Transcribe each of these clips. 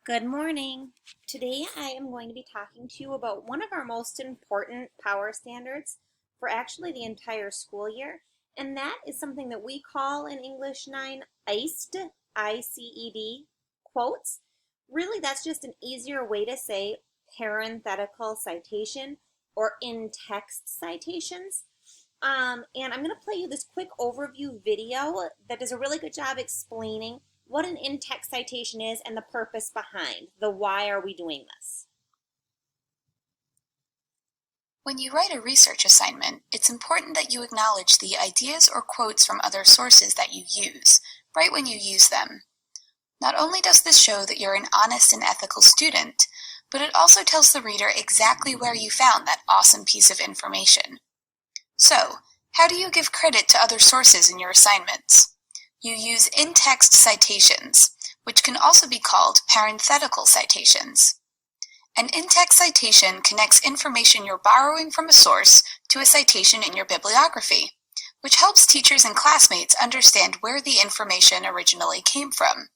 Good morning. Today I am going to be talking to you about one of our most important power standards for actually the entire school year, and that is something that we call in English 9 ICED, I-C-E-D, quotes. Really, that's just an easier way to say parenthetical citation or in-text citations. And I'm going to play you this quick overview video that does a really good job explaining what an in-text citation is and the purpose behind the why are we doing this. When you write a research assignment, it's important that you acknowledge the ideas or quotes from other sources that you use, right when you use them. Not only does this show that you're an honest and ethical student, but it also tells the reader exactly where you found that awesome piece of information. So, how do you give credit to other sources in your assignments? You use in-text citations, which can also be called parenthetical citations. An in-text citation connects information you're borrowing from a source to a citation in your bibliography, which helps teachers and classmates understand where the information originally came from.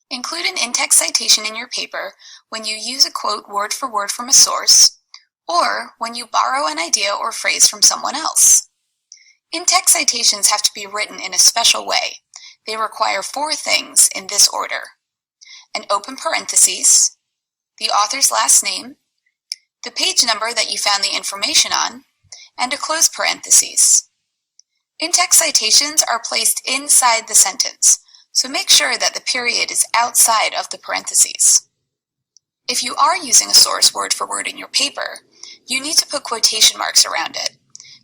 Include an in-text citation in your paper when you use a quote word for word from a source, or when you borrow an idea or phrase from someone else. In-text citations have to be written in a special way. They require 4 things in this order: an open parentheses, the author's last name, the page number that you found the information on, and a close parentheses. In-text citations are placed inside the sentence, so make sure that the period is outside of the parentheses. If you are using a source word for word in your paper, you need to put quotation marks around it.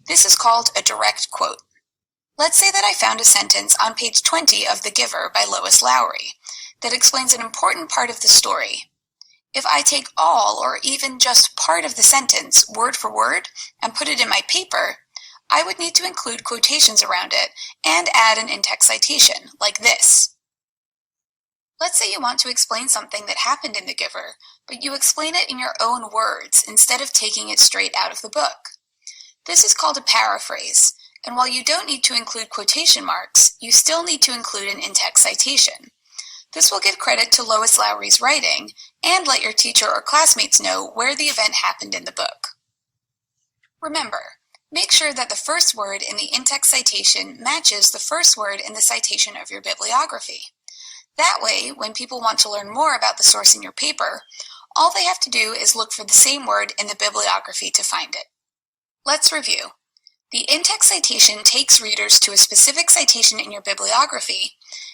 This is called a direct quote. Let's say that I found a sentence on page 20 of The Giver by Lois Lowry that explains an important part of the story. If I take all or even just part of the sentence word for word and put it in my paper, I would need to include quotations around it and add an in-text citation, like this. Let's say you want to explain something that happened in The Giver, but you explain it in your own words instead of taking it straight out of the book. This is called a paraphrase, and while you don't need to include quotation marks, you still need to include an in-text citation. This will give credit to Lois Lowry's writing and let your teacher or classmates know where the event happened in the book. Remember, make sure that the first word in the in-text citation matches the first word in the citation of your bibliography. That way, when people want to learn more about the source in your paper, all they have to do is look for the same word in the bibliography to find it. Let's review. The in-text citation takes readers to a specific citation in your bibliography,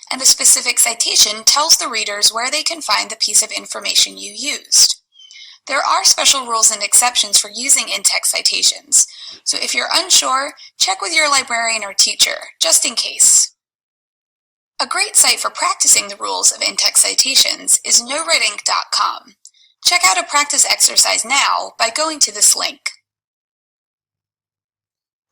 and the specific citation tells the readers where they can find the piece of information you used. There are special rules and exceptions for using in-text citations, so if you're unsure, check with your librarian or teacher, just in case. A great site for practicing the rules of in-text citations is noreadinc.com. Check out a practice exercise now by going to this link.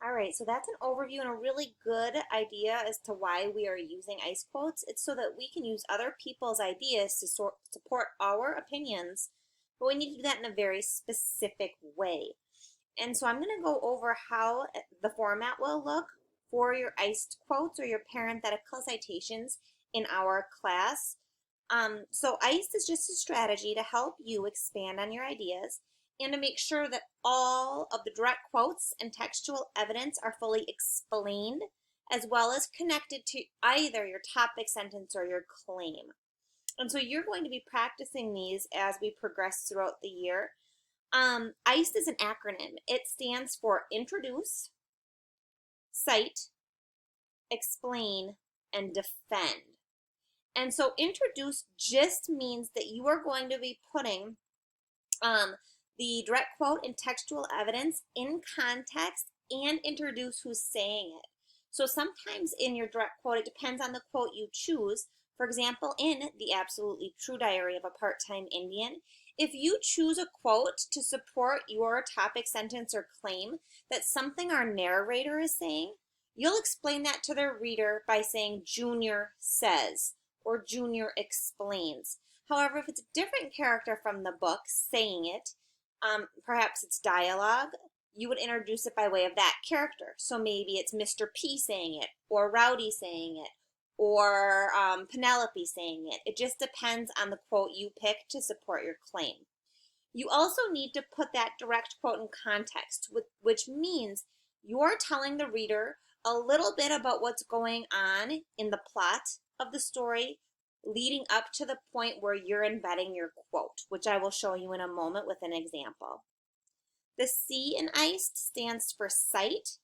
All right, so that's an overview and a really good idea as to why we are using ICE quotes. It's so that we can use other people's ideas to support our opinions, but we need to do that in a very specific way. And so I'm going to go over how the format will look for your ICED quotes or your parenthetical citations in our class. So ICED is just a strategy to help you expand on your ideas and to make sure that all of the direct quotes and textual evidence are fully explained, as well as connected to either your topic sentence or your claim. And so you're going to be practicing these as we progress throughout the year. ICED is an acronym. It stands for Introduce, Cite, Explain, and Defend. And so introduce just means that you are going to be putting the direct quote and textual evidence in context and introduce who's saying it. So sometimes in your direct quote, it depends on the quote you choose. For example, in The Absolutely True Diary of a Part-Time Indian, if you choose a quote to support your topic, sentence, or claim that's something our narrator is saying, you'll explain that to the reader by saying Junior says or Junior explains. However, if it's a different character from the book saying it, perhaps it's dialogue, you would introduce it by way of that character. So maybe it's Mr. P saying it, or Rowdy saying it, or Penelope saying it. It just depends on the quote you pick to support your claim. You also need to put that direct quote in context, which means you're telling the reader a little bit about what's going on in the plot of the story leading up to the point where you're embedding your quote, which I will show you in a moment with an example. The C in ICED stands for cite.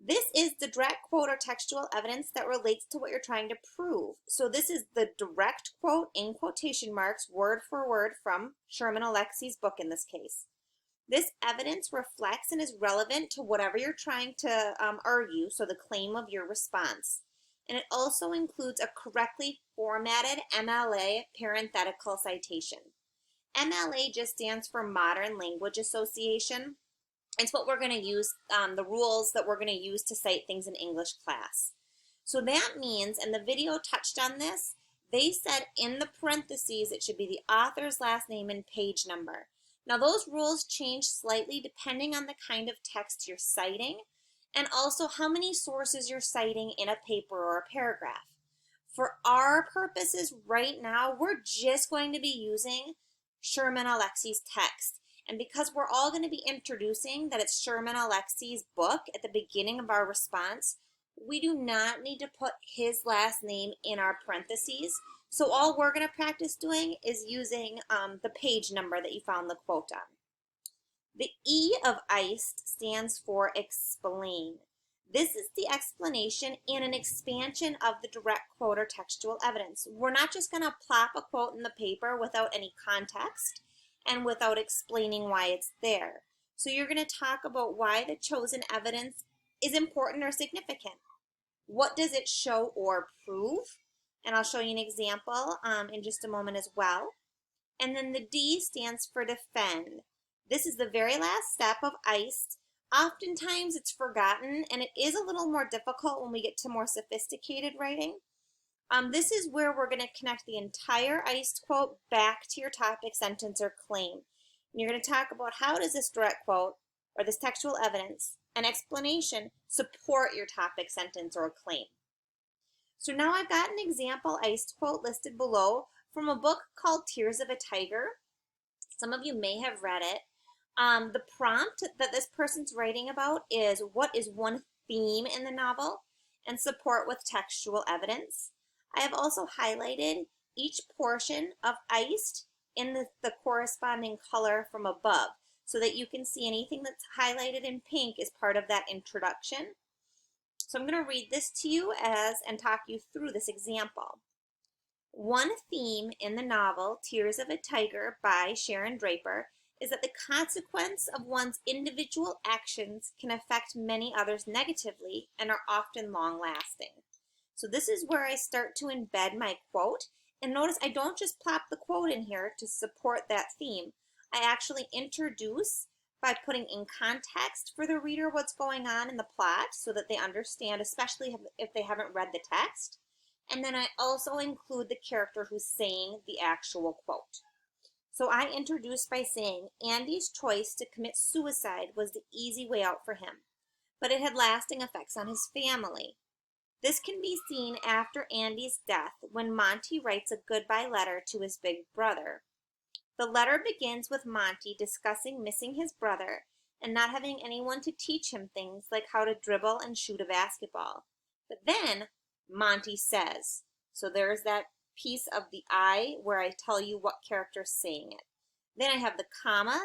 This is the direct quote or textual evidence that relates to what you're trying to prove. So this is the direct quote in quotation marks, word for word from Sherman Alexie's book in this case. This evidence reflects and is relevant to whatever you're trying to argue, so the claim of your response. And it also includes a correctly formatted MLA parenthetical citation. MLA just stands for Modern Language Association. It's what we're going to use, the rules that we're going to use to cite things in English class. So that means, and the video touched on this, they said in the parentheses it should be the author's last name and page number. Now those rules change slightly depending on the kind of text you're citing and also how many sources you're citing in a paper or a paragraph. For our purposes right now, we're just going to be using Sherman Alexie's text. And because we're all going to be introducing that it's Sherman Alexie's book at the beginning of our response, we do not need to put his last name in our parentheses. So all we're going to practice doing is using the page number that you found the quote on. The E of ICED stands for explain. This is the explanation and an expansion of the direct quote or textual evidence. We're not just going to plop a quote in the paper without any context and without explaining why it's there. So you're going to talk about why the chosen evidence is important or significant. What does it show or prove? And I'll show you an example in just a moment as well. And then the D stands for defend. This is the very last step of ICED. Oftentimes it's forgotten and it is a little more difficult when we get to more sophisticated writing. This is where we're going to connect the entire ICED quote back to your topic, sentence, or claim. And you're going to talk about how does this direct quote or this textual evidence and explanation support your topic, sentence, or claim. So now I've got an example ICED quote listed below from a book called Tears of a Tiger. Some of you may have read it. The prompt that this person's writing about is what is one theme in the novel and support with textual evidence. I have also highlighted each portion of ICED in the corresponding color from above so that you can see anything that's highlighted in pink is part of that introduction. So I'm going to read this to you and talk you through this example. One theme in the novel Tears of a Tiger by Sharon Draper is that the consequence of one's individual actions can affect many others negatively and are often long-lasting. So this is where I start to embed my quote. And notice I don't just plop the quote in here to support that theme. I actually introduce by putting in context for the reader what's going on in the plot so that they understand, especially if they haven't read the text. And then I also include the character who's saying the actual quote. So I introduced by saying Andy's choice to commit suicide was the easy way out for him, but it had lasting effects on his family. This can be seen after Andy's death when Monty writes a goodbye letter to his big brother. The letter begins with Monty discussing missing his brother and not having anyone to teach him things like how to dribble and shoot a basketball. But then Monty says, so there's that piece of the I where I tell you what character's saying it. Then I have the comma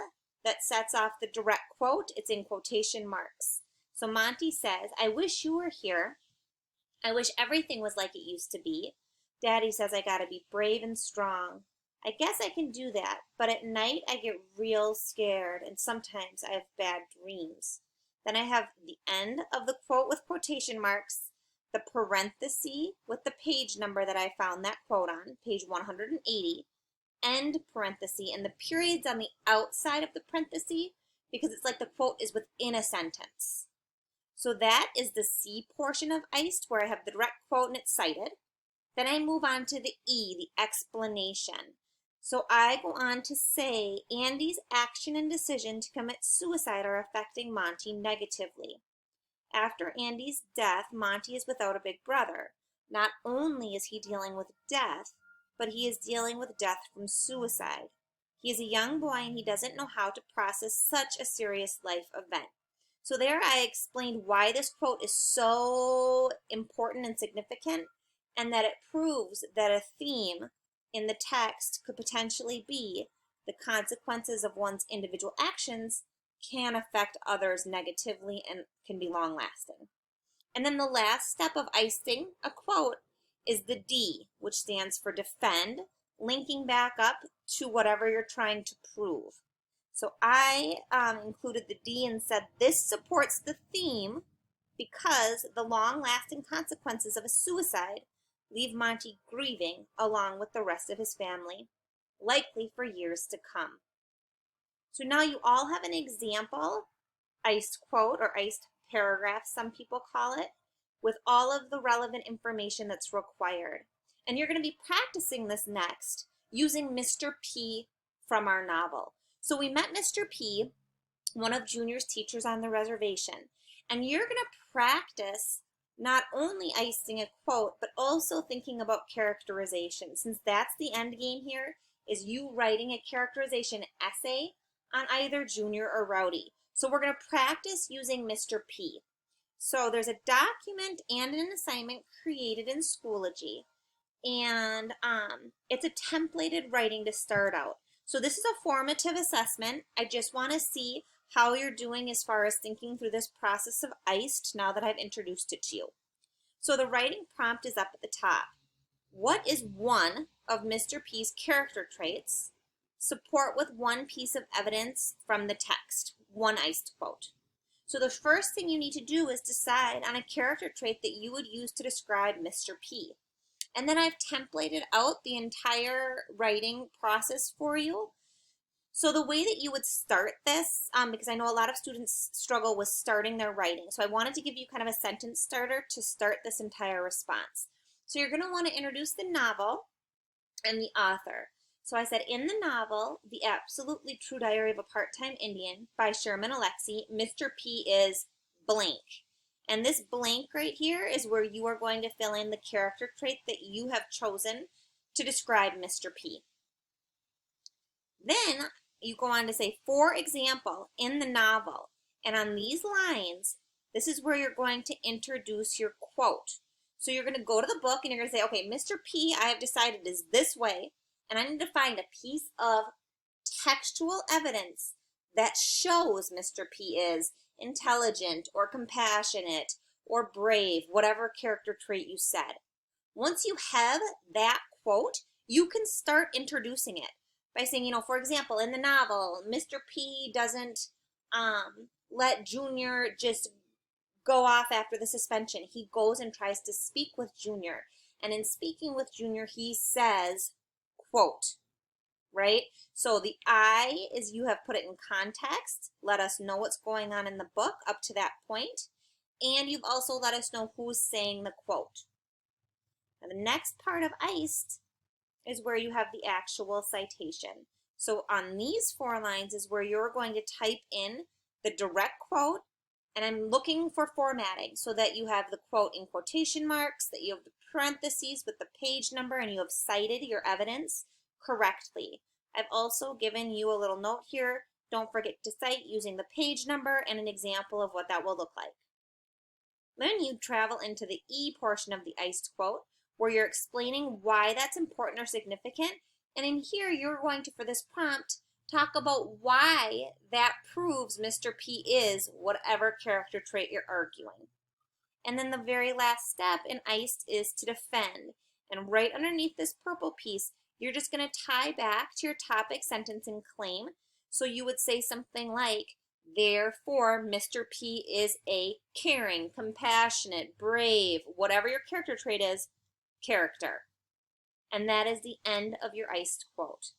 that sets off the direct quote. It's in quotation marks. So Monty says, I wish you were here. I wish everything was like it used to be. Daddy says I gotta be brave and strong. I guess I can do that, but at night I get real scared and sometimes I have bad dreams. Then I have the end of the quote with quotation marks, the parenthesis with the page number that I found that quote on, page 180, end parenthesis, and the periods on the outside of the parenthesis because it's like the quote is within a sentence. So that is the C portion of ICED where I have the direct quote and it's cited. Then I move on to the E, the explanation. So I go on to say Andy's action and decision to commit suicide are affecting Monty negatively. After Andy's death, Monty is without a big brother. Not only is he dealing with death, but he is dealing with death from suicide. He is a young boy and he doesn't know how to process such a serious life event. So there I explained why this quote is so important and significant, and that it proves that a theme in the text could potentially be the consequences of one's individual actions can affect others negatively and can be long lasting. And then the last step of icing a quote is the D, which stands for defend, linking back up to whatever you're trying to prove. So I included the D and said this supports the theme because the long-lasting consequences of a suicide leave Monty grieving along with the rest of his family, likely for years to come. So now you all have an example iced quote or iced paragraph, some people call it, with all of the relevant information that's required. And you're going to be practicing this next using Mr. P from our novel. So we met Mr. P, one of Junior's teachers on the reservation, and you're going to practice not only icing a quote, but also thinking about characterization, since that's the end game here, is you writing a characterization essay on either Junior or Rowdy. So we're going to practice using Mr. P. So there's a document and an assignment created in Schoology, and it's a templated writing to start out. So this is a formative assessment. I just want to see how you're doing as far as thinking through this process of ICED now that I've introduced it to you. So the writing prompt is up at the top. What is one of Mr. P's character traits? Support with one piece of evidence from the text, one iced quote. So the first thing you need to do is decide on a character trait that you would use to describe Mr. P. And then I've templated out the entire writing process for you. So the way that you would start this, because I know a lot of students struggle with starting their writing, so I wanted to give you kind of a sentence starter to start this entire response. So you're going to want to introduce the novel and the author. So I said, in the novel, The Absolutely True Diary of a Part-Time Indian by Sherman Alexie, Mr. P is blank. And this blank right here is where you are going to fill in the character trait that you have chosen to describe Mr. P. Then you go on to say, for example, in the novel, and on these lines, this is where you're going to introduce your quote. So you're going to go to the book and you're going to say, okay, Mr. P, I have decided is this way, and I need to find a piece of textual evidence that shows Mr. P is intelligent or compassionate or brave, whatever character trait you said. Once you have that quote, you can start introducing it by saying, for example, in the novel, Mr. P doesn't let Junior just go off after the suspension. He goes and tries to speak with Junior. And in speaking with Junior, he says, quote, right? So the I is you have put it in context, let us know what's going on in the book up to that point, and you've also let us know who's saying the quote. Now the next part of ICED is where you have the actual citation. So on these 4 lines is where you're going to type in the direct quote, and I'm looking for formatting so that you have the quote in quotation marks, that you have the parentheses with the page number, and you have cited your evidence correctly. I've also given you a little note here. Don't forget to cite using the page number and an example of what that will look like. Then you travel into the E portion of the ICED quote, where you're explaining why that's important or significant. And in here, you're going to, for this prompt, talk about why that proves Mr. P is whatever character trait you're arguing. And then the very last step in ICED is to defend. And right underneath this purple piece, you're just going to tie back to your topic, sentence, and claim. So you would say something like, therefore, Mr. P is a caring, compassionate, brave, whatever your character trait is, character. And that is the end of your ICED quote.